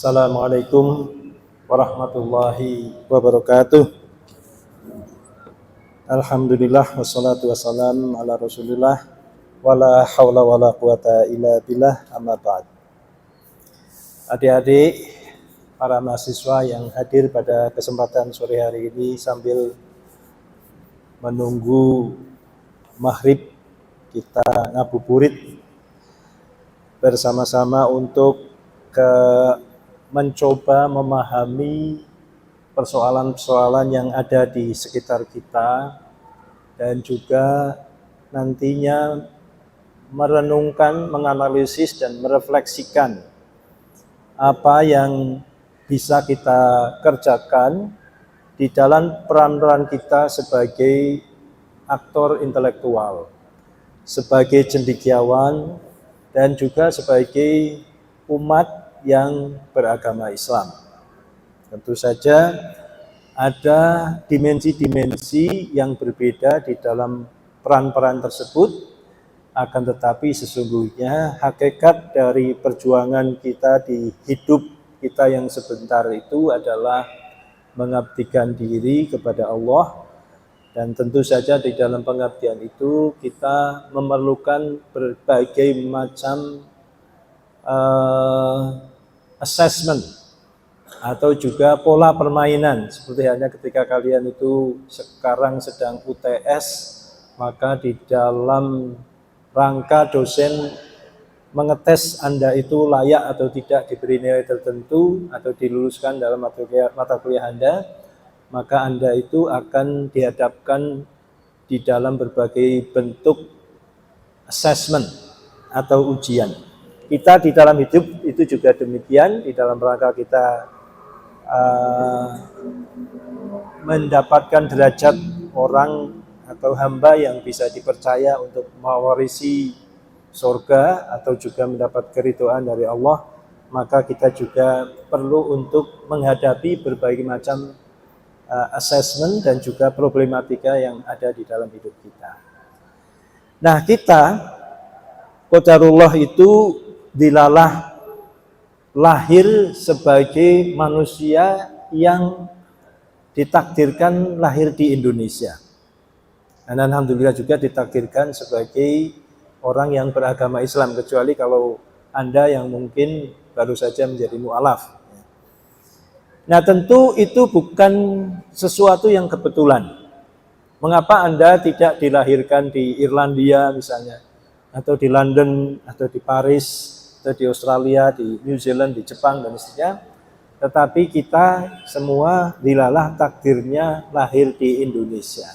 Assalamualaikum warahmatullahi wabarakatuh. Alhamdulillah wassalatu wassalam ala Rasulillah wala haula wala quwata illa billah, amma ba'd. Adik-adik, para mahasiswa yang hadir pada kesempatan sore hari ini sambil menunggu maghrib, kita ngabuburit bersama-sama untuk mencoba memahami persoalan-persoalan yang ada di sekitar kita dan juga nantinya merenungkan, menganalisis dan merefleksikan apa yang bisa kita kerjakan di dalam peran-peran kita sebagai aktor intelektual, sebagai cendekiawan, dan juga sebagai umat yang beragama Islam. Tentu saja ada dimensi-dimensi yang berbeda di dalam peran-peran tersebut, akan tetapi sesungguhnya hakikat dari perjuangan kita di hidup kita yang sebentar itu adalah mengabdikan diri kepada Allah, dan tentu saja di dalam pengabdian itu kita memerlukan berbagai macam assessment atau juga pola permainan. Seperti halnya ketika kalian itu sekarang sedang UTS, maka di dalam rangka dosen mengetes Anda itu layak atau tidak diberi nilai tertentu atau diluluskan dalam mata kuliah Anda, maka Anda itu akan dihadapkan di dalam berbagai bentuk assessment atau ujian. Kita di dalam hidup itu juga demikian, di dalam rangka kita mendapatkan derajat orang atau hamba yang bisa dipercaya untuk mewarisi surga atau juga mendapat keridhaan dari Allah, maka kita juga perlu untuk menghadapi berbagai macam assessment dan juga problematika yang ada di dalam hidup kita. Nah, kita qadarullah itu dilalah lahir sebagai manusia yang ditakdirkan lahir di Indonesia. Dan alhamdulillah juga ditakdirkan sebagai orang yang beragama Islam, kecuali kalau Anda yang mungkin baru saja menjadi mu'alaf. Nah, tentu itu bukan sesuatu yang kebetulan. Mengapa Anda tidak dilahirkan di Irlandia misalnya, atau di London, atau di Paris, atau di Australia, di New Zealand, di Jepang, dan seterusnya. Tetapi kita semua dilalah takdirnya lahir di Indonesia.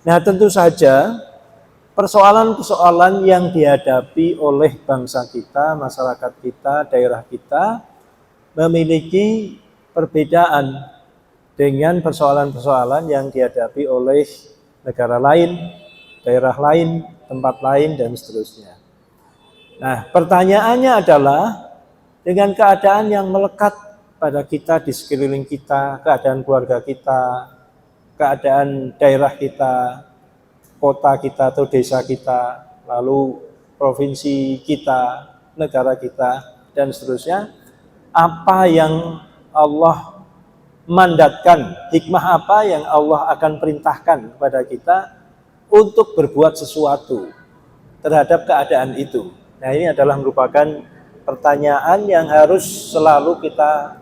Nah, tentu saja persoalan-persoalan yang dihadapi oleh bangsa kita, masyarakat kita, daerah kita memiliki perbedaan dengan persoalan-persoalan yang dihadapi oleh negara lain, daerah lain, tempat lain, dan seterusnya. Nah, pertanyaannya adalah dengan keadaan yang melekat pada kita di sekeliling kita, keadaan keluarga kita, keadaan daerah kita, kota kita atau desa kita, lalu provinsi kita, negara kita, dan seterusnya, apa yang Allah mandatkan, hikmah apa yang Allah akan perintahkan kepada kita untuk berbuat sesuatu terhadap keadaan itu. Nah, ini adalah merupakan pertanyaan yang harus selalu kita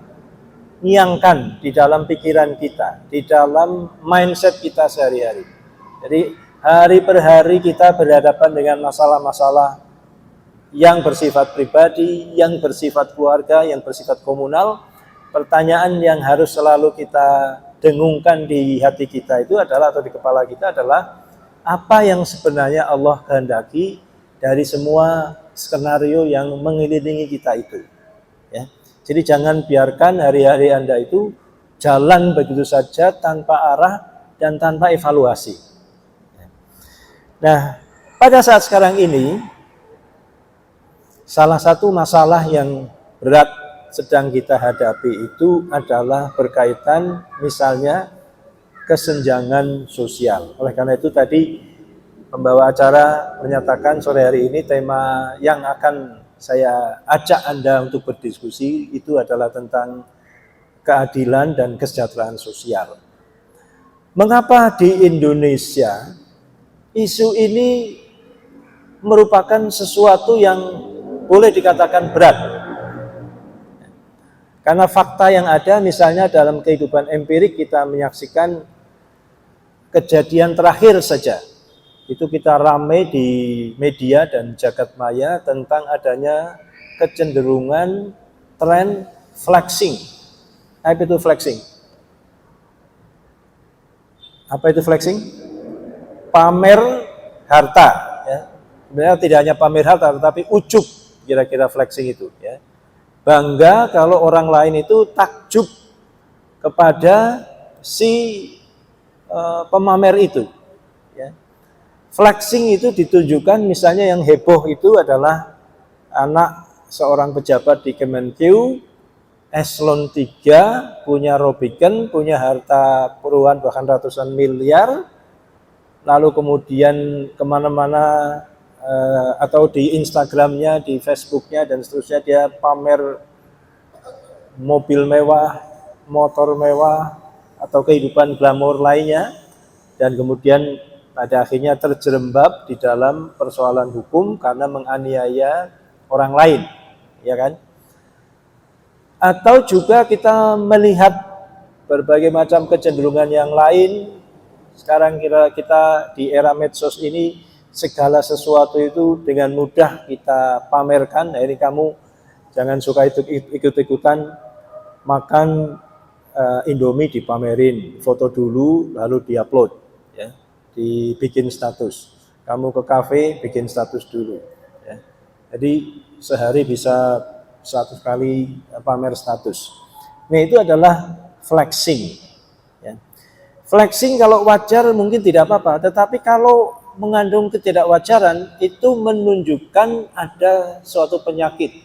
nyangkan di dalam pikiran kita, di dalam mindset kita sehari-hari. Jadi hari per hari kita berhadapan dengan masalah-masalah yang bersifat pribadi, yang bersifat keluarga, yang bersifat komunal. Pertanyaan yang harus selalu kita dengungkan di hati kita itu adalah, atau di kepala kita adalah, apa yang sebenarnya Allah kehendaki dari semua skenario yang mengelilingi kita itu. Ya. Jadi jangan biarkan hari-hari Anda itu jalan begitu saja tanpa arah dan tanpa evaluasi. Nah, pada saat sekarang ini, salah satu masalah yang berat sedang kita hadapi itu adalah berkaitan misalnya kesenjangan sosial. Oleh karena itu tadi pembawa acara menyatakan sore hari ini tema yang akan saya ajak Anda untuk berdiskusi itu adalah tentang keadilan dan kesejahteraan sosial. Mengapa di Indonesia isu ini merupakan sesuatu yang boleh dikatakan berat? Karena fakta yang ada, misalnya dalam kehidupan empirik kita menyaksikan kejadian terakhir saja. Itu kita ramai di media dan jagat maya tentang adanya kecenderungan tren flexing. Apa itu flexing? Apa itu flexing? Pamer harta. Ya. Sebenarnya tidak hanya pamer harta, tetapi ujub, kira-kira flexing itu. Ya. Bangga kalau orang lain itu takjub kepada si pemamer itu. Ya. Flexing itu ditunjukkan, misalnya yang heboh itu adalah anak seorang pejabat di Kemenkeu, eselon 3, punya Robiken, punya harta puluhan bahkan ratusan miliar, lalu kemudian kemana-mana atau di Instagramnya, di Facebooknya dan seterusnya dia pamer mobil mewah, motor mewah, atau kehidupan glamor lainnya, dan kemudian pada akhirnya terjerembab di dalam persoalan hukum karena menganiaya orang lain, ya kan? Atau juga kita melihat berbagai macam kecenderungan yang lain. Sekarang kita di era medsos ini segala sesuatu itu dengan mudah kita pamerkan. Nah, ini kamu jangan suka ikut-ikutan makan Indomie dipamerin, foto dulu lalu diupload, ya, dibikin status. Kamu ke kafe bikin status dulu. Ya. Jadi sehari bisa 100 kali pamer status. Nah, itu adalah flexing. Ya. Flexing kalau wajar mungkin tidak apa-apa, tetapi kalau mengandung ketidakwajaran itu menunjukkan ada suatu penyakit,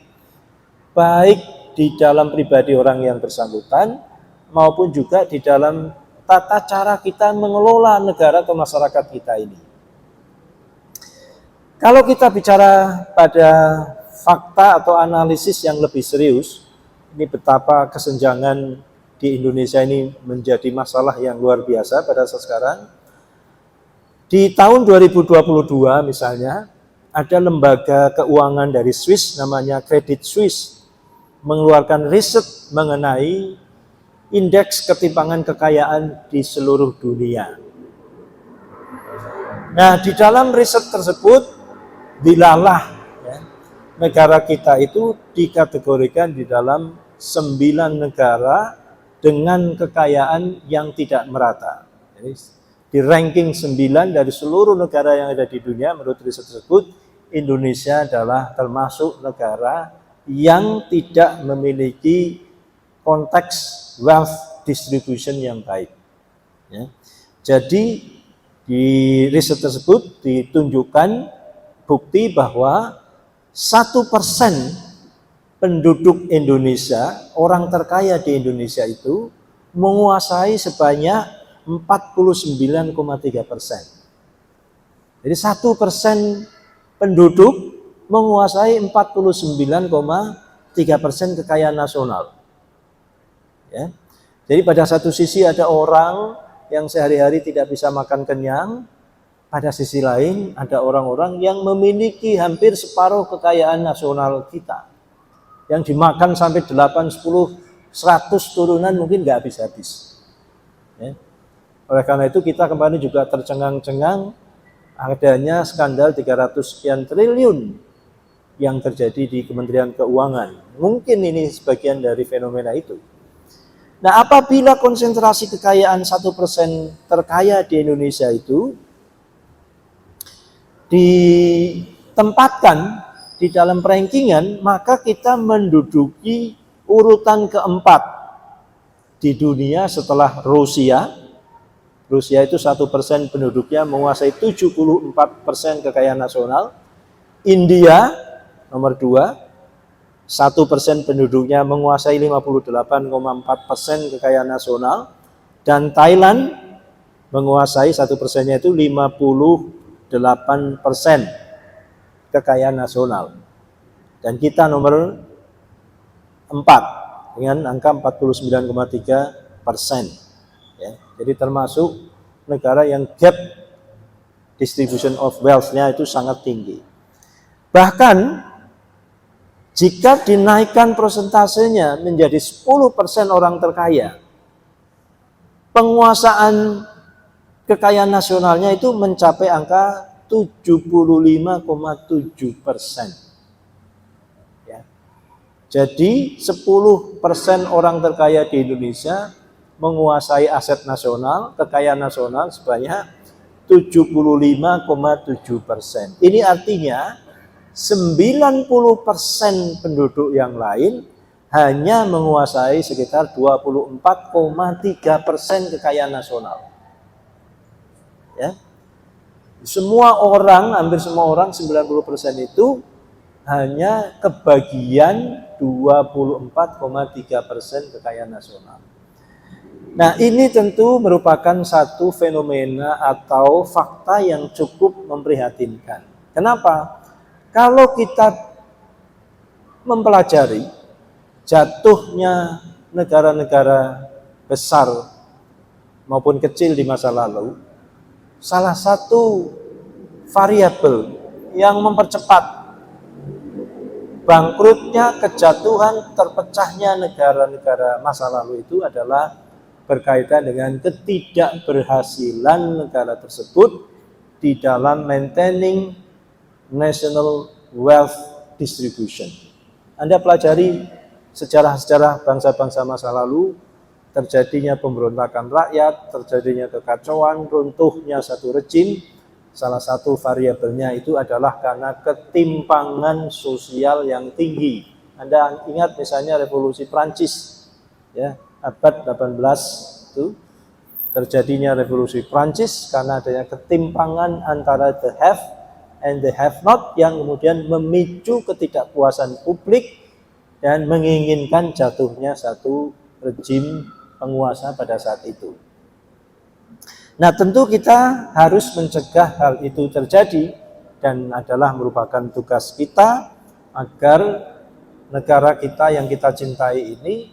baik di dalam pribadi orang yang bersangkutan maupun juga di dalam tata cara kita mengelola negara atau masyarakat kita ini. Kalau kita bicara pada fakta atau analisis yang lebih serius, ini betapa kesenjangan di Indonesia ini menjadi masalah yang luar biasa pada saat sekarang. Di tahun 2022 misalnya, ada lembaga keuangan dari Swiss namanya Credit Suisse mengeluarkan riset mengenai indeks ketimpangan kekayaan di seluruh dunia. Nah, di dalam riset tersebut dilalah ya, negara kita itu dikategorikan di dalam 9 negara dengan kekayaan yang tidak merata. Jadi, di ranking 9 dari seluruh negara yang ada di dunia, menurut riset tersebut, Indonesia adalah termasuk negara yang tidak memiliki konteks wealth distribution yang baik. Ya. Jadi di riset tersebut ditunjukkan bukti bahwa 1% penduduk Indonesia, orang terkaya di Indonesia itu menguasai sebanyak 49,3%. Jadi 1% penduduk menguasai 49,3% kekayaan nasional. Ya. Jadi pada satu sisi ada orang yang sehari-hari tidak bisa makan kenyang, pada sisi lain ada orang-orang yang memiliki hampir separuh kekayaan nasional kita, yang dimakan sampai 8, 10, 100 turunan mungkin nggak habis-habis. Ya. Oleh karena itu kita kemarin juga tercengang-cengang adanya skandal 300 sekian triliun yang terjadi di Kementerian Keuangan. Mungkin ini sebagian dari fenomena itu. Nah, apabila konsentrasi kekayaan 1% terkaya di Indonesia itu ditempatkan di dalam rankingan, maka kita menduduki urutan keempat di dunia setelah Rusia. Rusia itu 1% penduduknya menguasai 74% kekayaan nasional. India nomor 2. 1% penduduknya menguasai 58,4% kekayaan nasional, dan Thailand menguasai 1%-nya itu 58% kekayaan nasional. Dan kita nomor 4 dengan angka 49,3%. Ya, jadi termasuk negara yang gap distribution of wealth-nya itu sangat tinggi. Bahkan jika dinaikkan persentasenya menjadi 10% orang terkaya, penguasaan kekayaan nasionalnya itu mencapai angka 75,7%. Ya. Jadi 10% orang terkaya di Indonesia menguasai aset nasional, kekayaan nasional sebanyak 75,7%. Ini artinya 90% penduduk yang lain hanya menguasai sekitar 24,3% kekayaan nasional. Ya. Semua orang, hampir semua orang 90% itu hanya kebagian 24,3% kekayaan nasional. Nah, ini tentu merupakan satu fenomena atau fakta yang cukup memprihatinkan. Kenapa? Kalau kita mempelajari jatuhnya negara-negara besar maupun kecil di masa lalu, salah satu variabel yang mempercepat bangkrutnya, kejatuhan, terpecahnya negara-negara masa lalu itu adalah berkaitan dengan ketidakberhasilan negara tersebut di dalam maintaining national wealth distribution. Anda pelajari sejarah-sejarah bangsa-bangsa masa lalu, terjadinya pemberontakan rakyat, terjadinya kekacauan, runtuhnya satu rejim, salah satu variabelnya itu adalah karena ketimpangan sosial yang tinggi. Anda ingat misalnya revolusi Prancis, ya, abad 18 itu terjadinya revolusi Prancis karena adanya ketimpangan antara the have and the have not yang kemudian memicu ketidakpuasan publik dan menginginkan jatuhnya satu rejim penguasa pada saat itu. Nah, tentu kita harus mencegah hal itu terjadi dan adalah merupakan tugas kita agar negara kita yang kita cintai ini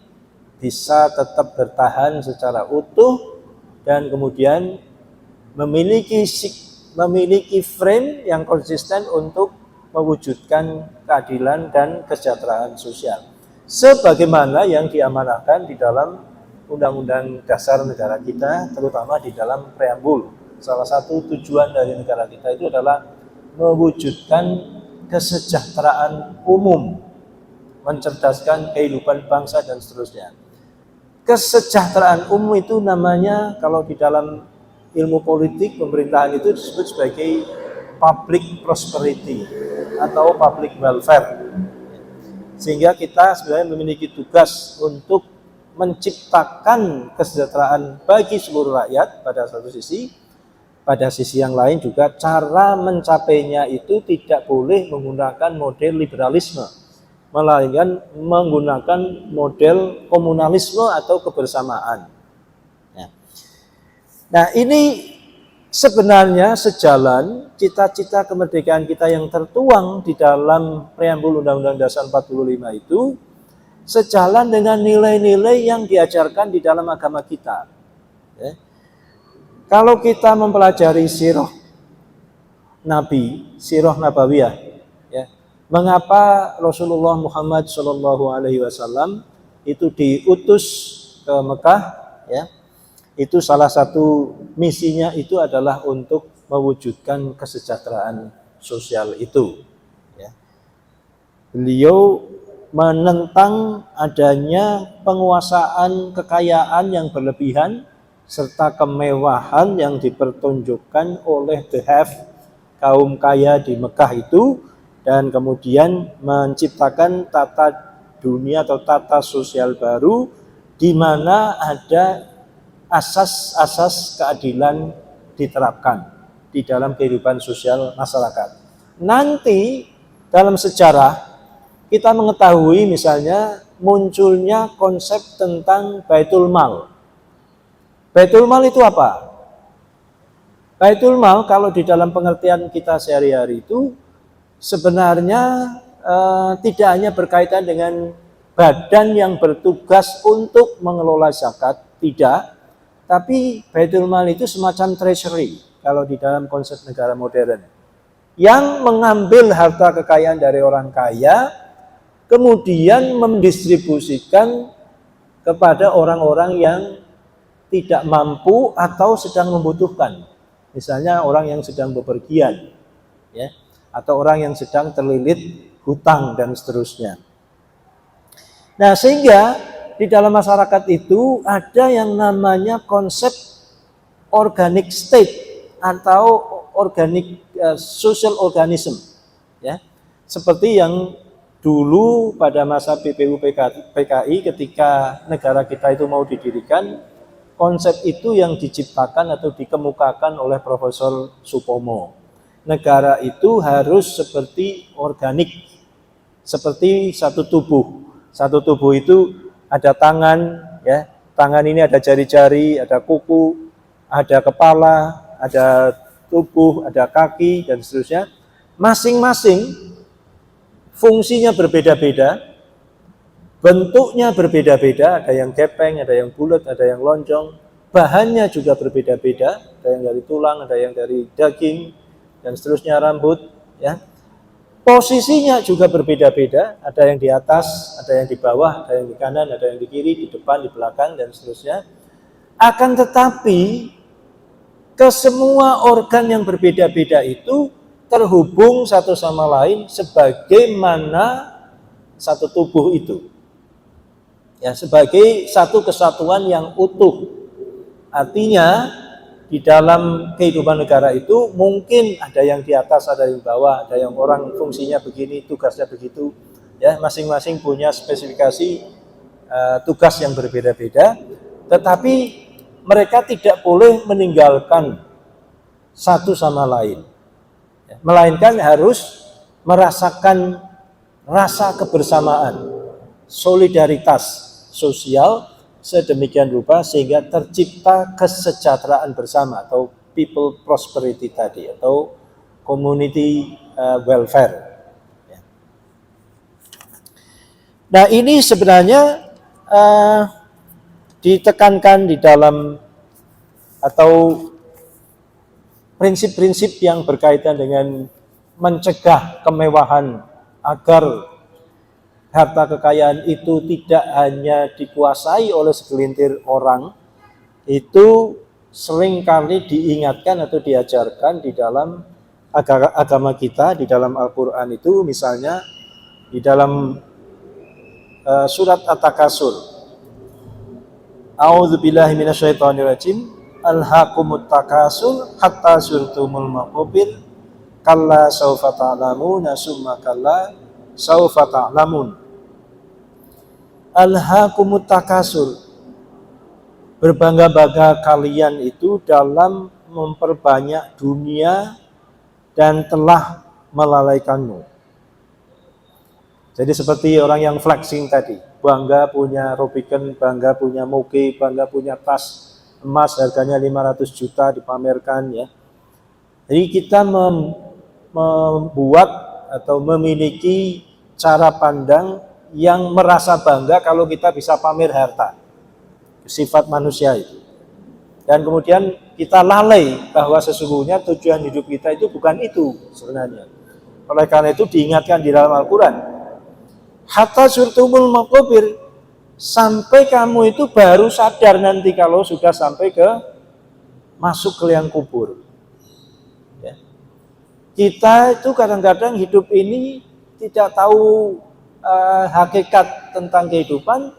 bisa tetap bertahan secara utuh dan kemudian memiliki frame yang konsisten untuk mewujudkan keadilan dan kesejahteraan sosial sebagaimana yang diamanahkan di dalam Undang-Undang Dasar negara kita, terutama di dalam preambul. Salah satu tujuan dari negara kita itu adalah mewujudkan kesejahteraan umum, mencerdaskan kehidupan bangsa dan seterusnya. Kesejahteraan umum itu namanya kalau di dalam ilmu politik pemerintahan itu disebut sebagai public prosperity atau public welfare. Sehingga kita sebenarnya memiliki tugas untuk menciptakan kesejahteraan bagi seluruh rakyat pada satu sisi, pada sisi yang lain juga cara mencapainya itu tidak boleh menggunakan model liberalisme, melainkan menggunakan model komunalisme atau kebersamaan. Nah, ini sebenarnya sejalan cita-cita kemerdekaan kita yang tertuang di dalam preambul Undang-Undang Dasar 45 itu sejalan dengan nilai-nilai yang diajarkan di dalam agama kita. Ya. Kalau kita mempelajari sirah Nabi, sirah Nabawiyah, ya, mengapa Rasulullah Muhammad SAW itu diutus ke Mekah, ya, itu salah satu misinya itu adalah untuk mewujudkan kesejahteraan sosial itu. Ya. Beliau menentang adanya penguasaan kekayaan yang berlebihan serta kemewahan yang dipertunjukkan oleh the have, kaum kaya di Mekah itu, dan kemudian menciptakan tata dunia atau tata sosial baru di mana ada asas-asas keadilan diterapkan di dalam kehidupan sosial masyarakat. Nanti dalam sejarah kita mengetahui misalnya munculnya konsep tentang Baitul Mal. Baitul Mal itu apa? Baitul Mal kalau di dalam pengertian kita sehari-hari itu sebenarnya tidak hanya berkaitan dengan badan yang bertugas untuk mengelola zakat, tidak, tapi Baitul Mal itu semacam treasury kalau di dalam konsep negara modern, yang mengambil harta kekayaan dari orang kaya, kemudian mendistribusikan kepada orang-orang yang tidak mampu atau sedang membutuhkan. Misalnya orang yang sedang bepergian, ya, atau orang yang sedang terlilit hutang dan seterusnya. Nah, sehingga di dalam masyarakat itu ada yang namanya konsep organic state atau organic social organism, ya. Seperti yang dulu pada masa PPU PKI ketika negara kita itu mau didirikan, konsep itu yang diciptakan atau dikemukakan oleh Profesor Supomo. Negara itu harus seperti organik, seperti satu tubuh. Satu tubuh itu ada tangan, ya. Tangan ini ada jari-jari, ada kuku, ada kepala, ada tubuh, ada kaki dan seterusnya. Masing-masing fungsinya berbeda-beda, bentuknya berbeda-beda, ada yang gepeng, ada yang bulat, ada yang lonjong, bahannya juga berbeda-beda, ada yang dari tulang, ada yang dari daging, dan seterusnya rambut, ya. Posisinya juga berbeda-beda, ada yang di atas, ada yang di bawah, ada yang di kanan, ada yang di kiri, di depan, di belakang, dan seterusnya. Akan tetapi, kesemua organ yang berbeda-beda itu terhubung satu sama lain sebagaimana satu tubuh itu. Ya, sebagai satu kesatuan yang utuh. Artinya di dalam kehidupan negara itu mungkin ada yang di atas, ada yang di bawah, ada yang orang fungsinya begini, tugasnya begitu. Ya, masing-masing punya spesifikasi tugas yang berbeda-beda, tetapi mereka tidak boleh meninggalkan satu sama lain. Ya, melainkan harus merasakan rasa kebersamaan, solidaritas sosial sedemikian rupa sehingga tercipta kesejahteraan bersama atau people prosperity tadi atau community welfare. Nah, ini sebenarnya ditekankan di dalam atau prinsip-prinsip yang berkaitan dengan mencegah kemewahan agar harta kekayaan itu tidak hanya dikuasai oleh segelintir orang, itu seringkali diingatkan atau diajarkan di dalam agama kita, di dalam Al-Quran itu, misalnya di dalam surat At-Takasur. A'udzubillahi minasyaitonirrajim. Alhaqumut takasur hatta zurtumul maqabir kalla saufa ta'lamuna summa kalla saufa ta'lamun. Alhaqumut takasur, berbangga-bangga kalian itu dalam memperbanyak dunia dan telah melalaikanmu. Jadi seperti orang yang flexing tadi, bangga punya Robiken, bangga punya Moge, bangga punya tas emas harganya 500 juta dipamerkan, ya. Jadi kita membuat atau memiliki cara pandang yang merasa bangga kalau kita bisa pamer harta. Sifat manusia itu. Dan kemudian kita lalai bahwa sesungguhnya tujuan hidup kita itu bukan itu sebenarnya. Oleh karena itu diingatkan di dalam Al-Quran, hatta zurtumul maqabir, sampai kamu itu baru sadar nanti kalau sudah sampai ke masuk ke liang kubur. Ya. Kita itu kadang-kadang hidup ini tidak tahu hakikat tentang kehidupan,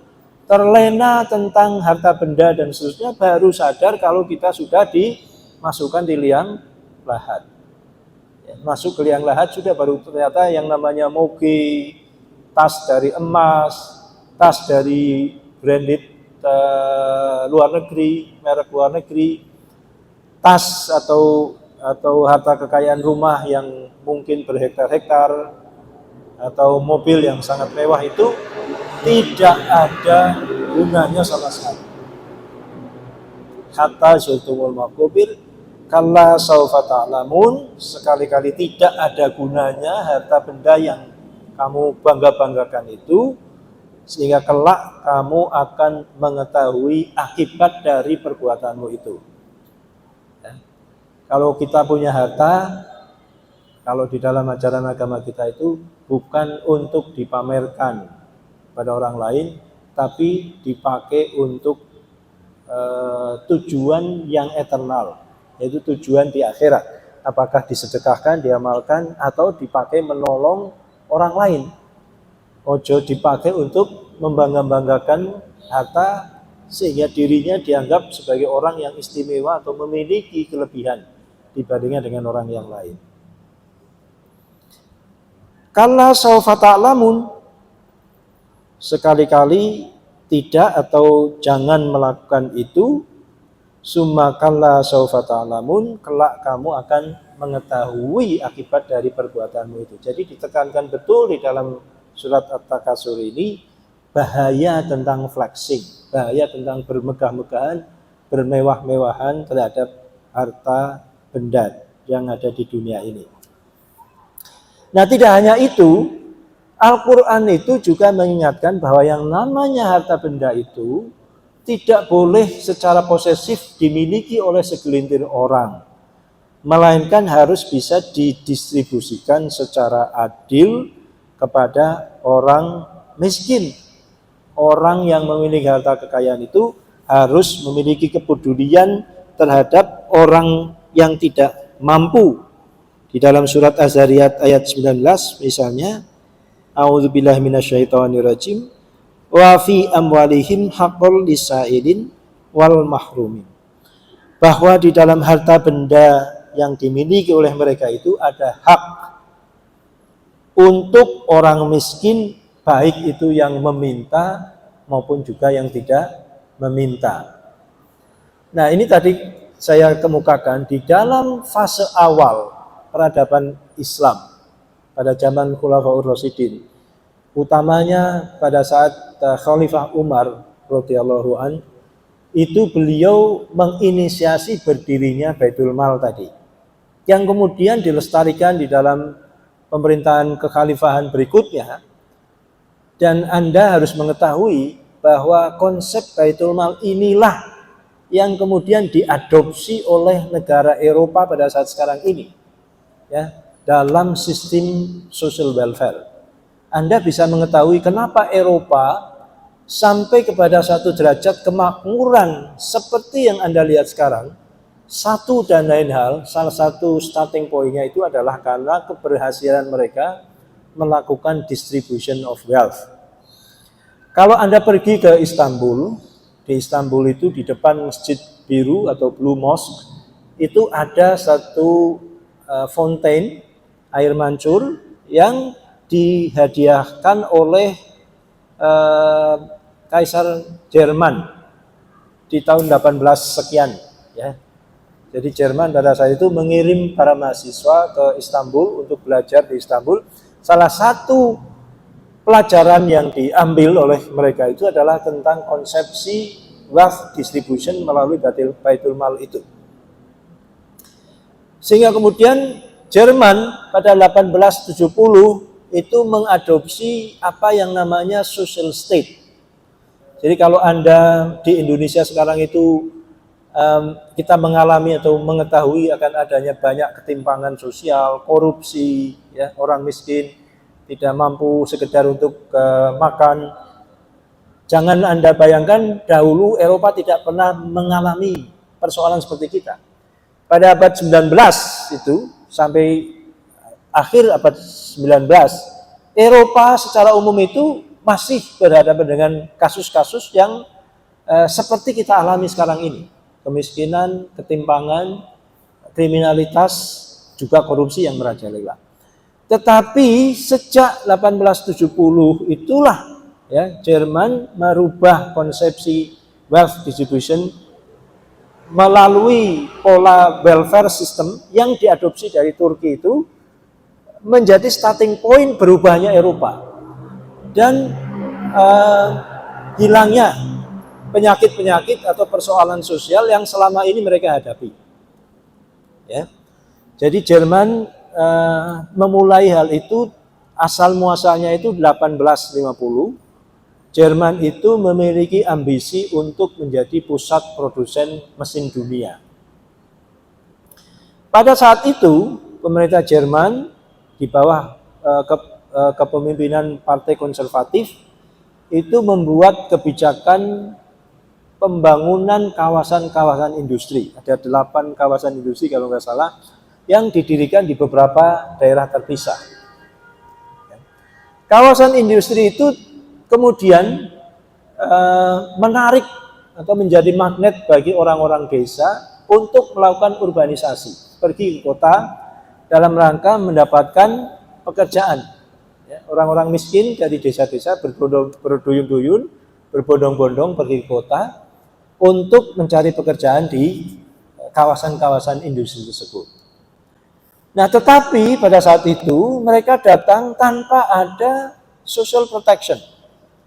terlena tentang harta benda dan seterusnya, baru sadar kalau kita sudah dimasukkan di liang lahat. Ya, masuk ke liang lahat sudah baru ternyata yang namanya moge, tas dari emas, tas dari branded luar negeri, merek luar negeri, tas atau harta kekayaan rumah yang mungkin berhektar-hektar, atau mobil yang sangat mewah, itu tidak ada gunanya sama sekali. Hatta zurtumul maqabir kalla saufa ta'lamun, sekali-kali tidak ada gunanya harta benda yang kamu bangga-banggakan itu, sehingga kelak kamu akan mengetahui akibat dari perbuatanmu itu. Ya. Kalau kita punya harta, kalau di dalam ajaran agama kita itu bukan untuk dipamerkan pada orang lain, tapi dipakai untuk tujuan yang eternal, yaitu tujuan di akhirat. Apakah disedekahkan, diamalkan, atau dipakai menolong orang lain. Ojo dipakai untuk membangga-banggakan harta sehingga dirinya dianggap sebagai orang yang istimewa atau memiliki kelebihan dibandingkan dengan orang yang lain. Kalla saufa ta'lamun, sekali-kali tidak atau jangan melakukan itu. Summa kalla saufa ta'lamun, kelak kamu akan mengetahui akibat dari perbuatanmu itu. Jadi ditekankan betul di dalam surat At-Takasur ini bahaya tentang flexing, bahaya tentang bermegah-megahan, bermewah-mewahan terhadap harta benda yang ada di dunia ini. Nah, tidak hanya itu, Al-Quran itu juga mengingatkan bahwa yang namanya harta benda itu tidak boleh secara posesif dimiliki oleh segelintir orang, melainkan harus bisa didistribusikan secara adil kepada orang miskin. Orang yang memiliki harta kekayaan itu harus memiliki kepedulian terhadap orang yang tidak mampu. Di dalam surat Az-Zariyat ayat 19 misalnya, A'udzubillahi minasyaitonirrajim, wa fi amwalihim haqqul lisailin wal mahrumin. Bahwa di dalam harta benda yang dimiliki oleh mereka itu ada hak untuk orang miskin, baik itu yang meminta maupun juga yang tidak meminta. Nah, ini tadi saya kemukakan di dalam fase awal peradaban Islam pada zaman Khulafaur Rasyidin, utamanya pada saat Khalifah Umar radhiyallahu an, itu beliau menginisiasi berdirinya Baitul Mal tadi, yang kemudian dilestarikan di dalam pemerintahan kekhalifahan berikutnya. Dan Anda harus mengetahui bahwa konsep Baitul Mal inilah yang kemudian diadopsi oleh negara Eropa pada saat sekarang ini, ya, dalam sistem social welfare. Anda bisa mengetahui kenapa Eropa sampai kepada satu derajat kemakmuran seperti yang Anda lihat sekarang. Satu dan lain hal, salah satu starting point-nya itu adalah karena keberhasilan mereka melakukan distribution of wealth. Kalau Anda pergi ke Istanbul, di Istanbul itu di depan Masjid Biru atau Blue Mosque, itu ada satu fontaine air mancur yang dihadiahkan oleh Kaisar Jerman di tahun 18 sekian, ya. Jadi Jerman pada saat itu mengirim para mahasiswa ke Istanbul untuk belajar di Istanbul. Salah satu pelajaran yang diambil oleh mereka itu adalah tentang konsepsi wealth distribution melalui Baitul Mal itu. Sehingga kemudian Jerman pada 1870 itu mengadopsi apa yang namanya social state. Jadi kalau Anda di Indonesia sekarang itu kita mengalami atau mengetahui akan adanya banyak ketimpangan sosial, korupsi, ya, orang miskin tidak mampu sekedar untuk makan. Jangan Anda bayangkan dahulu Eropa tidak pernah mengalami persoalan seperti kita. Pada abad 19 itu sampai akhir abad 19, Eropa secara umum itu masih berhadapan dengan kasus-kasus yang seperti kita alami sekarang ini. Kemiskinan, ketimpangan, kriminalitas, juga korupsi yang merajalela. Tetapi sejak 1870 itulah, ya, Jerman merubah konsepsi wealth distribution melalui pola welfare system yang diadopsi dari Turki itu menjadi starting point berubahnya Eropa dan hilangnya penyakit-penyakit atau persoalan sosial yang selama ini mereka hadapi. Ya. Jadi Jerman memulai hal itu asal muasalnya itu 1850, Jerman itu memiliki ambisi untuk menjadi pusat produsen mesin dunia. Pada saat itu, pemerintah Jerman di bawah kepemimpinan Partai Konservatif itu membuat kebijakan pembangunan kawasan-kawasan industri. Ada 8 kawasan industri kalau nggak salah, yang didirikan di beberapa daerah terpisah. Kawasan industri itu kemudian menarik atau menjadi magnet bagi orang-orang desa untuk melakukan urbanisasi, pergi ke kota dalam rangka mendapatkan pekerjaan. Orang-orang miskin dari desa-desa berduyun-duyun, berbondong-bondong pergi ke kota untuk mencari pekerjaan di kawasan-kawasan industri tersebut. Nah, tetapi pada saat itu mereka datang tanpa ada social protection,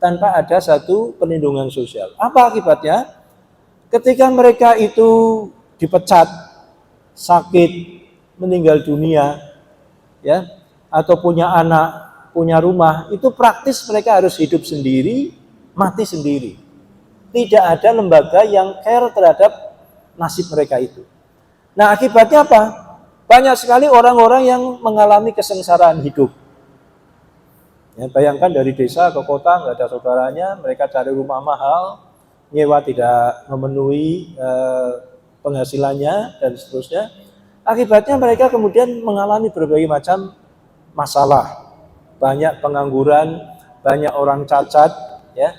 tanpa ada satu perlindungan sosial. Apa akibatnya? Ketika mereka itu dipecat, sakit, meninggal dunia, ya, atau punya anak, punya rumah, itu praktis mereka harus hidup sendiri, mati sendiri. Tidak ada lembaga yang care terhadap nasib mereka itu. Nah, akibatnya apa? Banyak sekali orang-orang yang mengalami kesengsaraan hidup. Ya, bayangkan dari desa ke kota nggak ada saudaranya, mereka cari rumah mahal, nyewa tidak memenuhi penghasilannya dan seterusnya. Akibatnya mereka kemudian mengalami berbagai macam masalah, banyak pengangguran, banyak orang cacat, ya,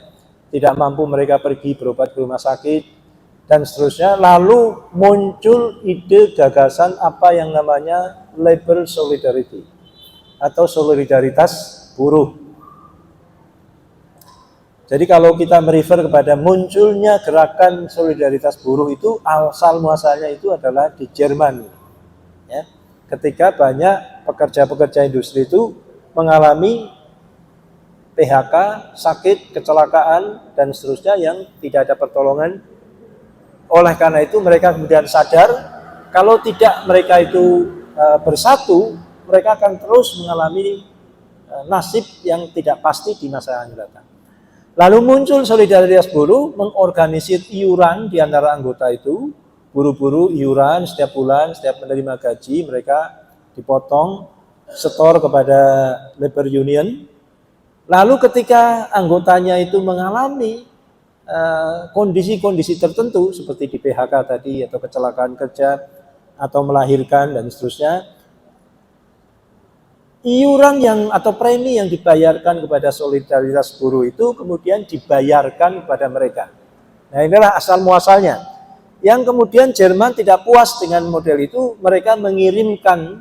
tidak mampu mereka pergi berobat ke rumah sakit dan seterusnya. Lalu muncul ide gagasan apa yang namanya labor solidarity atau solidaritas buruh. Jadi kalau kita merefer kepada munculnya gerakan solidaritas buruh itu asal muasalnya itu adalah di Jerman. Ya, ketika banyak pekerja-pekerja industri itu mengalami PHK, sakit, kecelakaan dan seterusnya yang tidak ada pertolongan. Oleh karena itu mereka kemudian sadar kalau tidak mereka itu bersatu, mereka akan terus mengalami nasib yang tidak pasti di masa yang datang. Lalu muncul solidaritas buruh, mengorganisir iuran di antara anggota itu, buruh-buruh iuran setiap bulan, setiap menerima gaji mereka dipotong, setor kepada labor union. Lalu ketika anggotanya itu mengalami kondisi-kondisi tertentu seperti di PHK tadi atau kecelakaan kerja atau melahirkan dan seterusnya, iuran yang atau premi yang dibayarkan kepada solidaritas buruh itu kemudian dibayarkan kepada mereka. Nah, inilah asal muasalnya. Yang kemudian Jerman tidak puas dengan model itu, mereka mengirimkan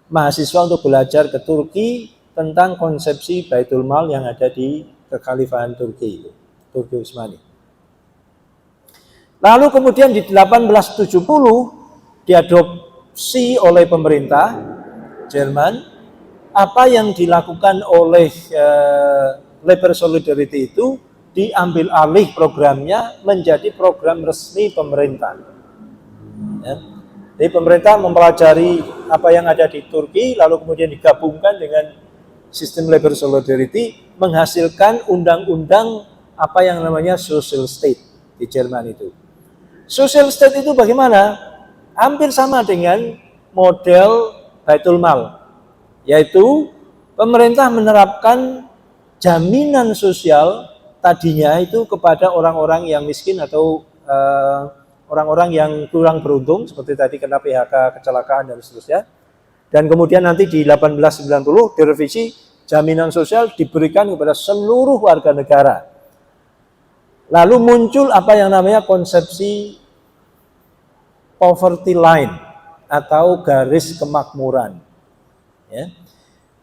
mahasiswa untuk belajar ke Turki tentang konsepsi Baitul Mal yang ada di kekhalifahan Turki itu, Turki Utsmani. Lalu kemudian di 1870 diadopsi oleh pemerintah Jerman. Apa yang dilakukan oleh Labor Solidarity itu diambil alih programnya menjadi program resmi pemerintah. Ya. Jadi pemerintah mempelajari apa yang ada di Turki, lalu kemudian digabungkan dengan sistem Labor Solidarity, menghasilkan undang-undang apa yang namanya Social State di Jerman itu. Social State itu bagaimana? Hampir sama dengan model Baitul Mal, yaitu pemerintah menerapkan jaminan sosial tadinya itu kepada orang-orang yang miskin atau orang-orang yang kurang beruntung seperti tadi kena PHK, kecelakaan dan seterusnya. Dan kemudian nanti di 1890 direvisi, jaminan sosial diberikan kepada seluruh warga negara. Lalu muncul apa yang namanya konsepsi poverty line atau garis kemakmuran. Ya.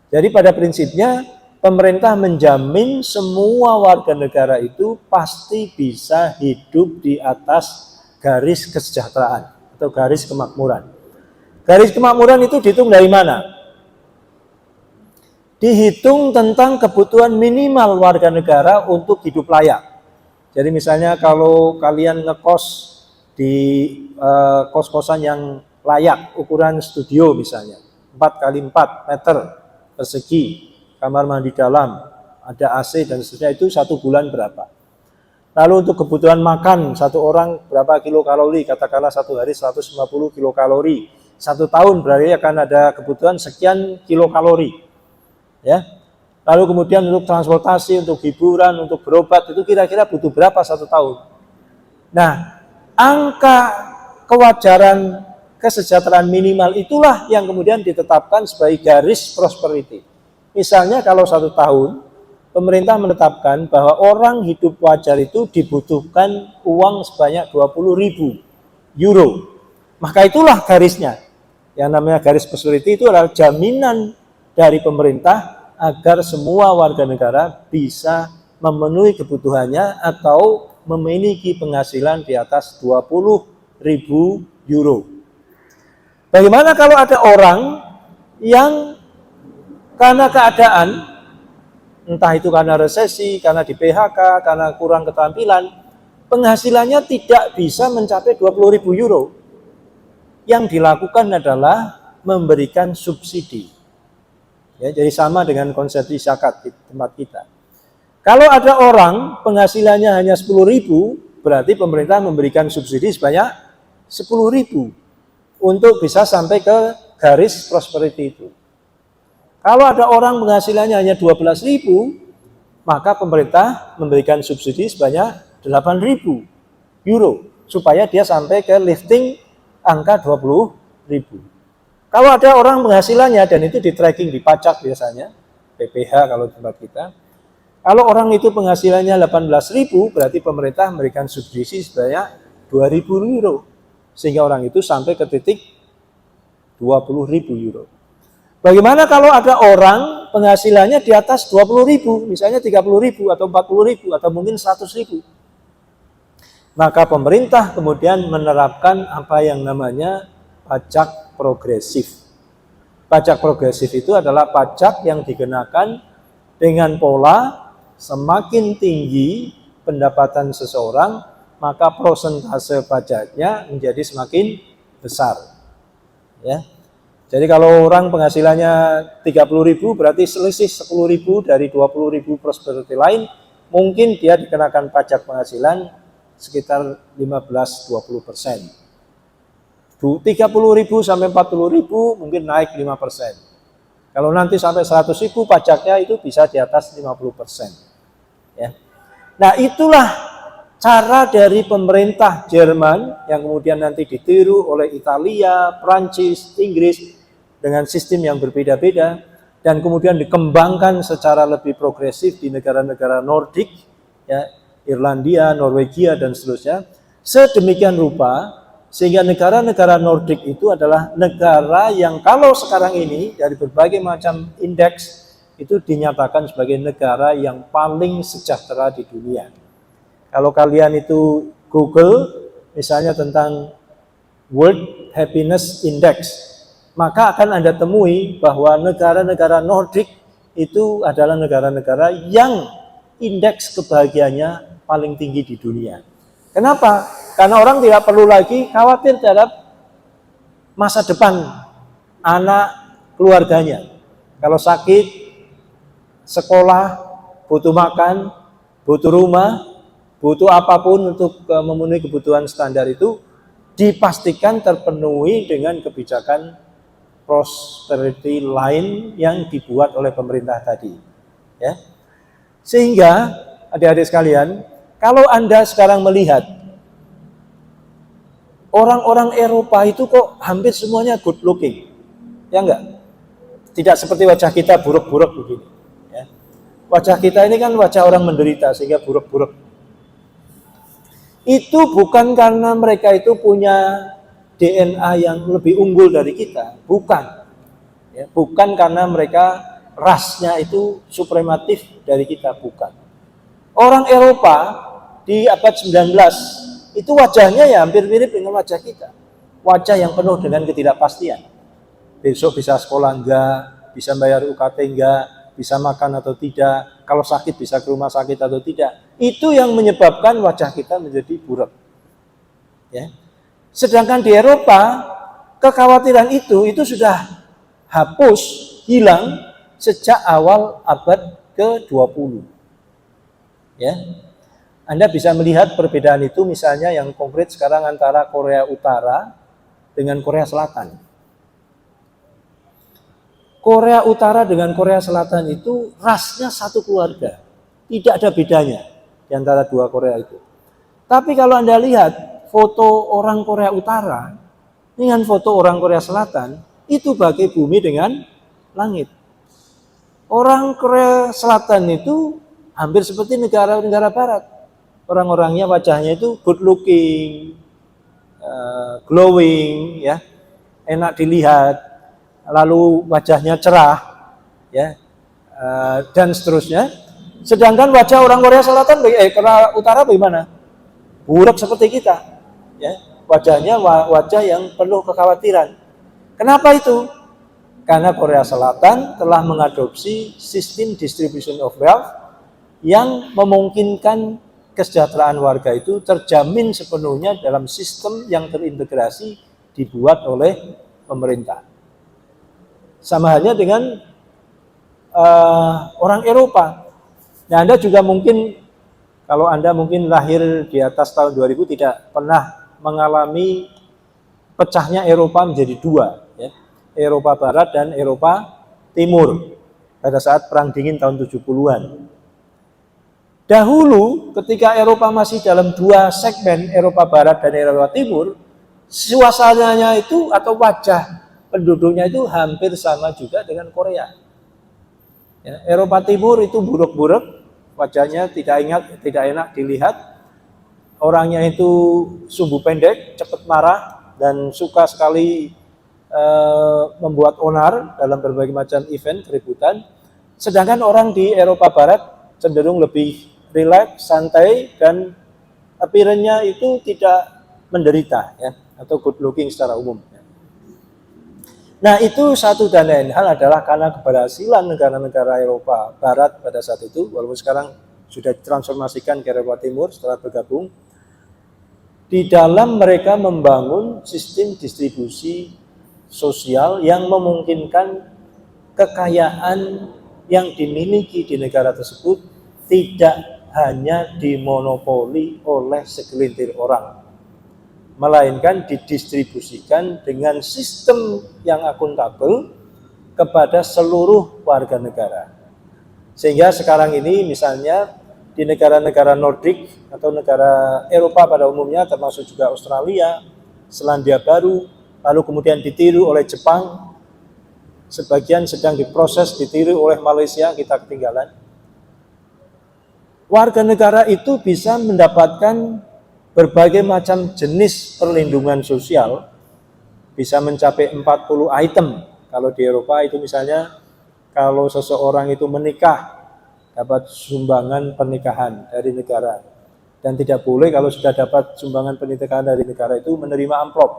Jadi pada prinsipnya pemerintah menjamin semua warga negara itu pasti bisa hidup di atas garis kesejahteraan atau garis kemakmuran. Garis kemakmuran itu dihitung dari mana? Dihitung tentang kebutuhan minimal warga negara untuk hidup layak. Jadi misalnya kalau kalian ngekos di kos-kosan yang layak, ukuran studio misalnya, 4 x 4 meter persegi, kamar mandi dalam, ada AC dan seterusnya, itu 1 bulan berapa. Lalu untuk kebutuhan makan, 1 orang berapa kilokalori, katakanlah 1 hari 150 kilokalori. 1 tahun berarti akan ada kebutuhan sekian kilokalori. Ya. Lalu kemudian untuk transportasi, untuk hiburan, untuk berobat, itu kira-kira butuh berapa 1 tahun. Nah, angka kewajaran kesejahteraan minimal itulah yang kemudian ditetapkan sebagai garis prosperity. Misalnya kalau 1 tahun, pemerintah menetapkan bahwa orang hidup wajar itu dibutuhkan uang sebanyak 20.000 euro. Maka itulah garisnya. Yang namanya garis prosperity itu adalah jaminan dari pemerintah agar semua warga negara bisa memenuhi kebutuhannya atau memiliki penghasilan di atas 20.000 euro. Bagaimana kalau ada orang yang karena keadaan, entah itu karena resesi, karena di PHK, karena kurang keterampilan, penghasilannya tidak bisa mencapai 20.000 euro. Yang dilakukan adalah memberikan subsidi. Ya, jadi sama dengan konsepsi zakat di tempat kita. Kalau ada orang penghasilannya hanya 10.000, berarti pemerintah memberikan subsidi sebanyak 10.000 untuk bisa sampai ke garis prosperity itu. Kalau ada orang penghasilannya hanya 12.000, maka pemerintah memberikan subsidi sebanyak 8.000 euro supaya dia sampai ke lifting angka 20.000. Kalau ada orang penghasilannya, dan itu di tracking, dipajak biasanya, PPh kalau tempat kita. Kalau orang itu penghasilannya 18.000, berarti pemerintah memberikan subsidi sebanyak 2.000 euro. Sehingga orang itu sampai ke titik 20.000 euro. Bagaimana kalau ada orang penghasilannya di atas 20.000, misalnya 30.000 atau 40.000 atau mungkin 100.000? Maka pemerintah kemudian menerapkan apa yang namanya pajak progresif. Pajak progresif itu adalah pajak yang dikenakan dengan pola semakin tinggi pendapatan seseorang, maka prosentase pajaknya menjadi semakin besar. Ya. Jadi kalau orang penghasilannya 30.000, berarti selisih 10.000 dari 20.000 prosperity lain, mungkin dia dikenakan pajak penghasilan sekitar 15-20%. 30.000 sampai 40.000 mungkin naik 5%. Kalau nanti sampai 100.000 pajaknya itu bisa di atas 50%. Ya. Nah, itulah cara dari pemerintah Jerman yang kemudian nanti ditiru oleh Italia, Prancis, Inggris dengan sistem yang berbeda-beda dan kemudian dikembangkan secara lebih progresif di negara-negara Nordik, ya, Irlandia, Norwegia dan seterusnya. Sedemikian rupa sehingga negara-negara Nordik itu adalah negara yang kalau sekarang ini dari berbagai macam indeks itu dinyatakan sebagai negara yang paling sejahtera di dunia. Kalau kalian itu Google misalnya tentang World Happiness Index, maka akan Anda temui bahwa negara-negara Nordik itu adalah negara-negara yang indeks kebahagiaannya paling tinggi di dunia. Kenapa? Karena orang tidak perlu lagi khawatir terhadap masa depan anak keluarganya. Kalau sakit, sekolah, butuh makan, butuh rumah, butuh apapun untuk memenuhi kebutuhan standar itu dipastikan terpenuhi dengan kebijakan prosperity line yang dibuat oleh pemerintah tadi. Ya. Sehingga adik-adik sekalian, kalau Anda sekarang melihat orang-orang Eropa itu kok hampir semuanya good looking, ya enggak? Tidak seperti wajah kita buruk-buruk begini. Ya. Wajah kita ini kan wajah orang menderita sehingga buruk-buruk. Itu bukan karena mereka itu punya DNA yang lebih unggul dari kita, bukan. Ya, bukan karena mereka rasnya itu suprematif dari kita, bukan. Orang Eropa di abad 19 itu wajahnya ya hampir mirip dengan wajah kita. Wajah yang penuh dengan ketidakpastian. Besok bisa sekolah enggak, bisa bayar UKT enggak, bisa makan atau tidak, kalau sakit bisa ke rumah sakit atau tidak. Itu yang menyebabkan wajah kita menjadi buruk. Ya. Sedangkan di Eropa, kekhawatiran itu sudah hapus, hilang, sejak awal abad ke-20. Ya. Anda bisa melihat perbedaan itu misalnya yang konkret sekarang antara Korea Utara dengan Korea Selatan. Korea Utara dengan Korea Selatan itu rasnya satu keluarga. Tidak ada bedanya di antara dua Korea itu. Tapi kalau Anda lihat foto orang Korea Utara dengan foto orang Korea Selatan, itu bagai bumi dengan langit. Orang Korea Selatan itu hampir seperti negara-negara barat. Orang-orangnya wajahnya itu good looking, glowing, ya, enak dilihat, lalu wajahnya cerah, ya, dan seterusnya. Sedangkan wajah orang Korea Selatan, Korea Utara bagaimana? Buruk seperti kita, ya, wajahnya wajah yang penuh kekhawatiran. Kenapa itu? Karena Korea Selatan telah mengadopsi sistem distribution of wealth yang memungkinkan kesejahteraan warga itu terjamin sepenuhnya dalam sistem yang terintegrasi dibuat oleh pemerintah. Sama halnya dengan orang Eropa. Nah, Anda juga mungkin, kalau Anda mungkin lahir di atas tahun 2000 tidak pernah mengalami pecahnya Eropa menjadi dua, ya. Eropa Barat dan Eropa Timur pada saat Perang Dingin tahun 70-an. Dahulu ketika Eropa masih dalam dua segmen, Eropa Barat dan Eropa Timur, suasananya itu atau wajah penduduknya itu hampir sama juga dengan Korea. Ya, Eropa Timur itu buruk-buruk, wajahnya tidak enak dilihat, orangnya itu sumbu pendek, cepat marah, dan suka sekali membuat onar dalam berbagai macam event keributan. Sedangkan orang di Eropa Barat cenderung lebih rileks, santai, dan appearance-nya itu tidak menderita, ya, atau good looking secara umum. Nah, itu satu dan lain hal adalah karena keberhasilan negara-negara Eropa Barat pada saat itu, walaupun sekarang sudah ditransformasikan ke Eropa Timur setelah bergabung, di dalam mereka membangun sistem distribusi sosial yang memungkinkan kekayaan yang dimiliki di negara tersebut tidak hanya dimonopoli oleh segelintir orang, melainkan didistribusikan dengan sistem yang akuntabel kepada seluruh warga negara. Sehingga sekarang ini misalnya di negara-negara Nordik atau negara Eropa pada umumnya, termasuk juga Australia, Selandia Baru, lalu kemudian ditiru oleh Jepang, sebagian sedang diproses ditiru oleh Malaysia, kita ketinggalan. Warga negara itu bisa mendapatkan berbagai macam jenis perlindungan sosial, bisa mencapai 40 item. Kalau di Eropa itu misalnya, kalau seseorang itu menikah, dapat sumbangan pernikahan dari negara. Dan tidak boleh kalau sudah dapat sumbangan pernikahan dari negara itu menerima amplop.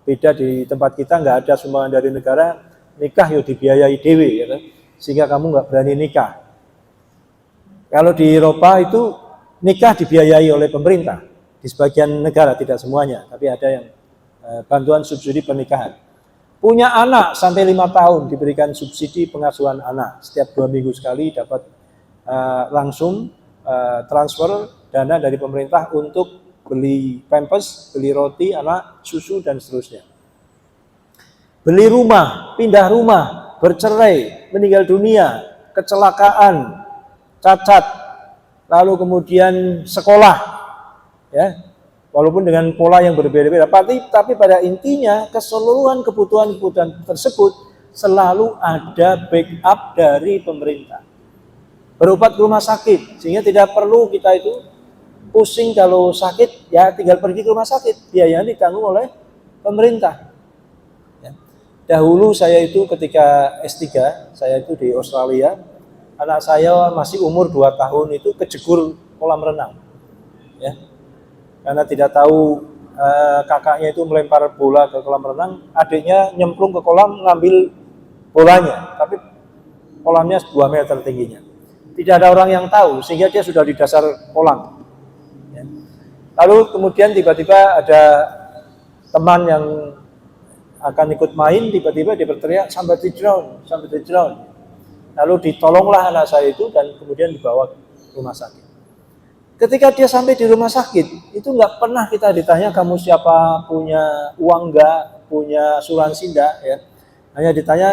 Beda di tempat kita, nggak ada sumbangan dari negara, nikah yo dibiayai dewe, ya kan? Sehingga kamu nggak berani nikah. Kalau di Eropa itu nikah dibiayai oleh pemerintah, di sebagian negara, tidak semuanya, tapi ada yang bantuan subsidi pernikahan. Punya anak sampai 5 tahun diberikan subsidi pengasuhan anak, setiap 2 minggu sekali dapat langsung transfer dana dari pemerintah untuk beli pampers, beli roti anak, susu, dan seterusnya. Beli rumah, pindah rumah, bercerai, meninggal dunia, kecelakaan, cacat, lalu kemudian sekolah, ya, walaupun dengan pola yang berbeda-beda, tapi pada intinya keseluruhan kebutuhan-kebutuhan tersebut selalu ada backup dari pemerintah. Berobat ke rumah sakit, sehingga tidak perlu kita itu pusing kalau sakit, ya tinggal pergi ke rumah sakit, biayanya ditanggung oleh pemerintah. Ya. Dahulu saya itu ketika S3, saya itu di Australia, anak saya masih umur 2 tahun itu kejegur kolam renang, ya, karena tidak tahu kakaknya itu melempar bola ke kolam renang, adiknya nyemplung ke kolam ngambil bolanya, tapi kolamnya 2 meter tingginya, tidak ada orang yang tahu, sehingga dia sudah di dasar kolam. Ya. Lalu kemudian tiba-tiba ada teman yang akan ikut main, tiba-tiba dia berteriak, somebody drown, somebody drown. Lalu ditolonglah anak saya itu dan kemudian dibawa ke rumah sakit. Ketika dia sampai di rumah sakit, itu nggak pernah kita ditanya kamu siapa, punya uang nggak, punya asuransi nggak, ya. Hanya ditanya,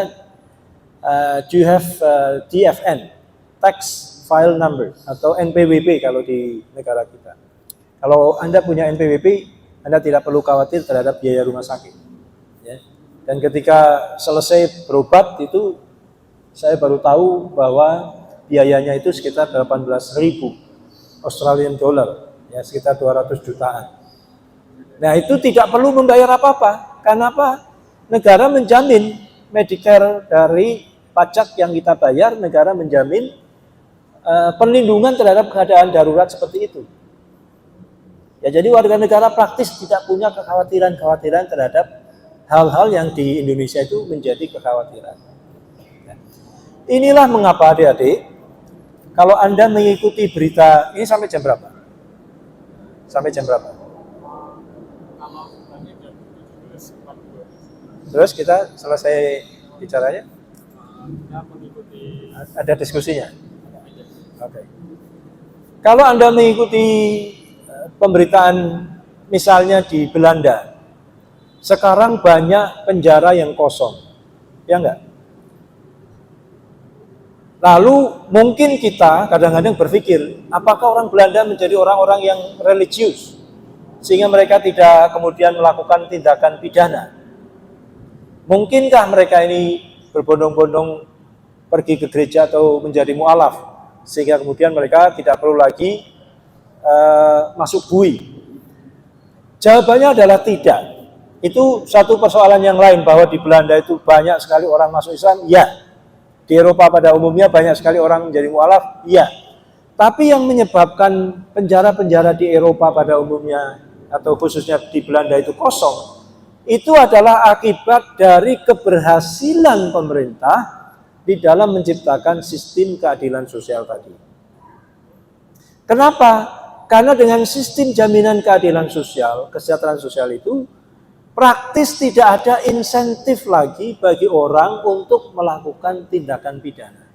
do you have TFN, tax file number, atau NPWP kalau di negara kita. Kalau Anda punya NPWP, Anda tidak perlu khawatir terhadap biaya rumah sakit. Ya. Dan ketika selesai berobat itu, saya baru tahu bahwa biayanya itu sekitar 18.000 Australian dollar, ya sekitar 200 jutaan. Nah itu tidak perlu membayar apa-apa. Karena apa? Negara menjamin Medicare dari pajak yang kita bayar, negara menjamin perlindungan terhadap keadaan darurat seperti itu. Ya jadi warga negara praktis tidak punya kekhawatiran terhadap hal-hal yang di Indonesia itu menjadi kekhawatiran. Nah, inilah mengapa adik-adik, kalau Anda mengikuti berita, ini sampai jam berapa? Sampai jam berapa? Terus kita selesai bicaranya? Ada diskusinya? Oke. Kalau Anda mengikuti pemberitaan misalnya di Belanda, sekarang banyak penjara yang kosong, ya enggak? Lalu mungkin kita kadang-kadang berpikir, apakah orang Belanda menjadi orang-orang yang religius sehingga mereka tidak kemudian melakukan tindakan pidana? Mungkinkah mereka ini berbondong-bondong pergi ke gereja atau menjadi mu'alaf sehingga kemudian mereka tidak perlu lagi masuk bui? Jawabannya adalah tidak. Itu satu persoalan yang lain, bahwa di Belanda itu banyak sekali orang masuk Islam, ya. Di Eropa pada umumnya banyak sekali orang menjadi mu'alaf, iya. Tapi yang menyebabkan penjara-penjara di Eropa pada umumnya atau khususnya di Belanda itu kosong, itu adalah akibat dari keberhasilan pemerintah di dalam menciptakan sistem keadilan sosial tadi. Kenapa? Karena dengan sistem jaminan keadilan sosial, kesejahteraan sosial itu praktis tidak ada insentif lagi bagi orang untuk melakukan tindakan pidana.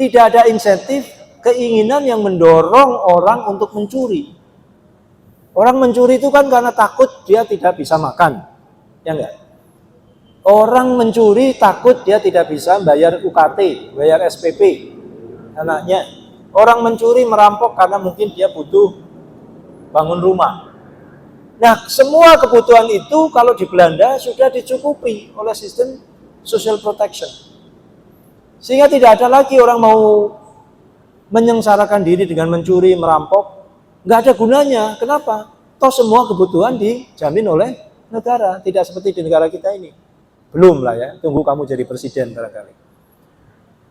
Tidak ada insentif, keinginan yang mendorong orang untuk mencuri. Orang mencuri itu kan karena takut dia tidak bisa makan, ya enggak? Orang mencuri takut dia tidak bisa bayar UKT, bayar SPP anaknya. Orang mencuri merampok karena mungkin dia butuh bangun rumah. Nah, semua kebutuhan itu kalau di Belanda sudah dicukupi oleh sistem social protection. Sehingga tidak ada lagi orang mau menyengsarakan diri dengan mencuri, merampok. Nggak ada gunanya. Kenapa? Toh semua kebutuhan dijamin oleh negara. Tidak seperti di negara kita ini. Belum lah ya, tunggu kamu jadi presiden barangkali.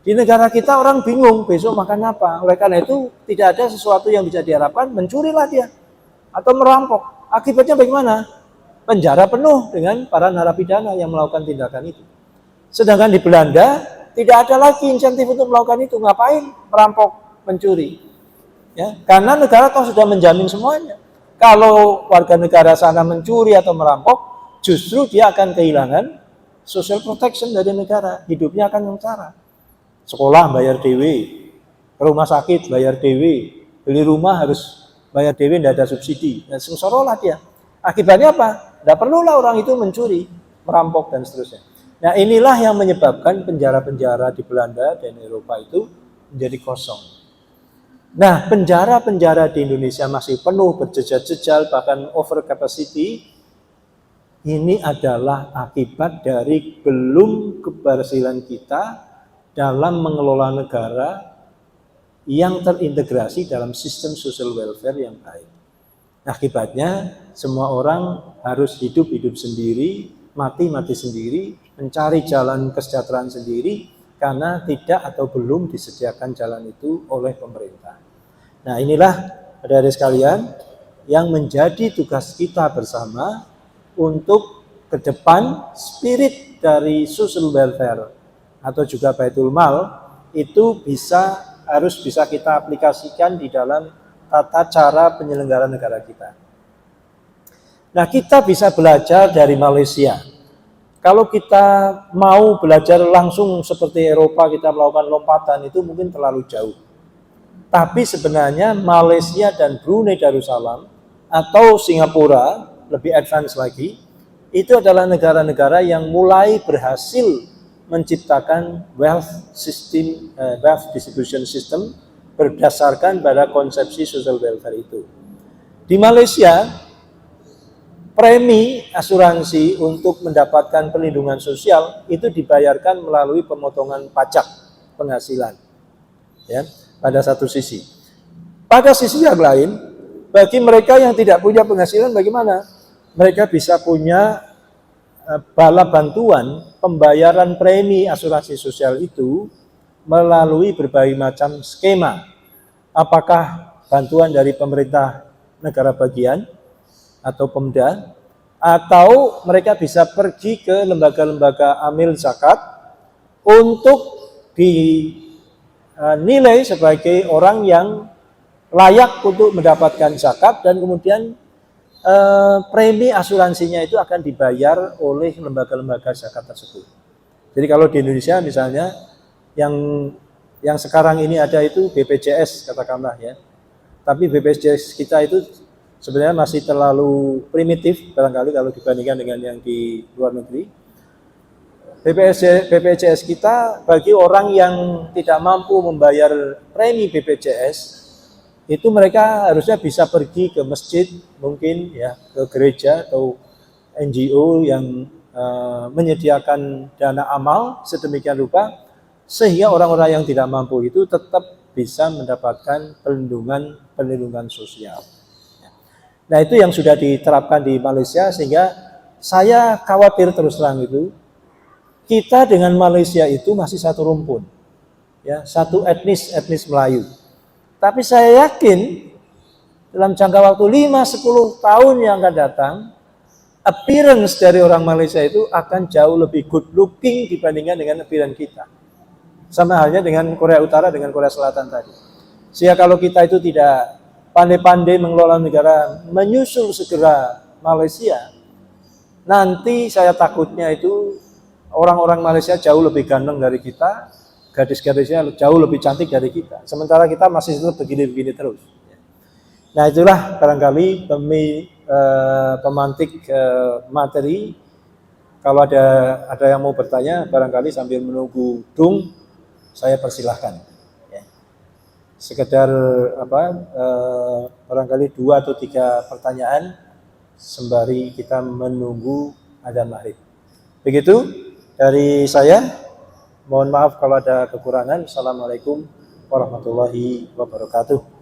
Di negara kita orang bingung besok makan apa. Oleh karena itu tidak ada sesuatu yang bisa diharapkan, mencurilah dia. Atau merampok. Akibatnya bagaimana? Penjara penuh dengan para narapidana yang melakukan tindakan itu. Sedangkan di Belanda tidak ada lagi insentif untuk melakukan itu. Ngapain merampok, mencuri? Ya, karena negara toh sudah menjamin semuanya. Kalau warga negara sana mencuri atau merampok, justru dia akan kehilangan social protection dari negara. Hidupnya akan sengsara. Sekolah bayar dewe, rumah sakit bayar dewe, beli rumah harus bayar dewe, tidak ada subsidi. Dan sengsara dia. Akibatnya apa? Tidak perlulah orang itu mencuri, merampok dan seterusnya. Nah inilah yang menyebabkan penjara-penjara di Belanda dan Eropa itu menjadi kosong. Nah penjara-penjara di Indonesia masih penuh, berjejal-jejal, bahkan over capacity. Ini adalah akibat dari belum keberhasilan kita dalam mengelola negara yang terintegrasi dalam sistem social welfare yang baik. Akibatnya semua orang harus hidup sendiri, mati sendiri, mencari jalan kesejahteraan sendiri karena tidak atau belum disediakan jalan itu oleh pemerintah. Nah inilah adik-adik sekalian yang menjadi tugas kita bersama untuk ke depan spirit dari social welfare atau juga Baitul Mal itu harus bisa kita aplikasikan di dalam tata cara penyelenggaraan negara kita. Nah, kita bisa belajar dari Malaysia. Kalau kita mau belajar langsung seperti Eropa, kita melakukan lompatan, itu mungkin terlalu jauh. Tapi sebenarnya Malaysia dan Brunei Darussalam atau Singapura, lebih advance lagi, itu adalah negara-negara yang mulai berhasil menciptakan wealth distribution system berdasarkan pada konsepsi social welfare itu. Di Malaysia, premi asuransi untuk mendapatkan perlindungan sosial itu dibayarkan melalui pemotongan pajak penghasilan. Ya, pada satu sisi. Pada sisi yang lain, bagi mereka yang tidak punya penghasilan bagaimana? Mereka bisa punya bala bantuan pembayaran premi asuransi sosial itu melalui berbagai macam skema. Apakah bantuan dari pemerintah negara bagian atau Pemda, atau mereka bisa pergi ke lembaga-lembaga amil zakat untuk dinilai sebagai orang yang layak untuk mendapatkan zakat, dan kemudian premi asuransinya itu akan dibayar oleh lembaga-lembaga zakat tersebut. Jadi kalau di Indonesia misalnya yang sekarang ini ada itu BPJS katakanlah ya, tapi BPJS kita itu sebenarnya masih terlalu primitif barangkali kalau dibandingkan dengan yang di luar negeri. BPJS kita bagi orang yang tidak mampu membayar premi BPJS, itu mereka harusnya bisa pergi ke masjid, mungkin ya, ke gereja atau NGO yang menyediakan dana amal sedemikian rupa sehingga orang-orang yang tidak mampu itu tetap bisa mendapatkan perlindungan sosial. Nah, itu yang sudah diterapkan di Malaysia, sehingga saya khawatir terus terang itu kita dengan Malaysia itu masih satu rumpun, ya, satu etnis Melayu. Tapi saya yakin dalam jangka waktu 5-10 tahun yang akan datang, appearance dari orang Malaysia itu akan jauh lebih good looking dibandingkan dengan appearance kita. Sama halnya dengan Korea Utara dengan Korea Selatan tadi. Sehingga kalau kita itu tidak pandai-pandai mengelola negara, menyusul segera Malaysia, nanti saya takutnya itu orang-orang Malaysia jauh lebih ganteng dari kita, gadis-gadisnya jauh lebih cantik dari kita, sementara kita masih tetap begini-begini terus. Nah, itulah barangkali pemantik materi. Kalau ada yang mau bertanya, barangkali sambil menunggu Dung, saya persilahkan. Sekedar barangkali 2 atau 3 pertanyaan sembari kita menunggu adzan maghrib. Begitu dari saya. Mohon maaf kalau ada kekurangan. Assalamualaikum warahmatullahi wabarakatuh.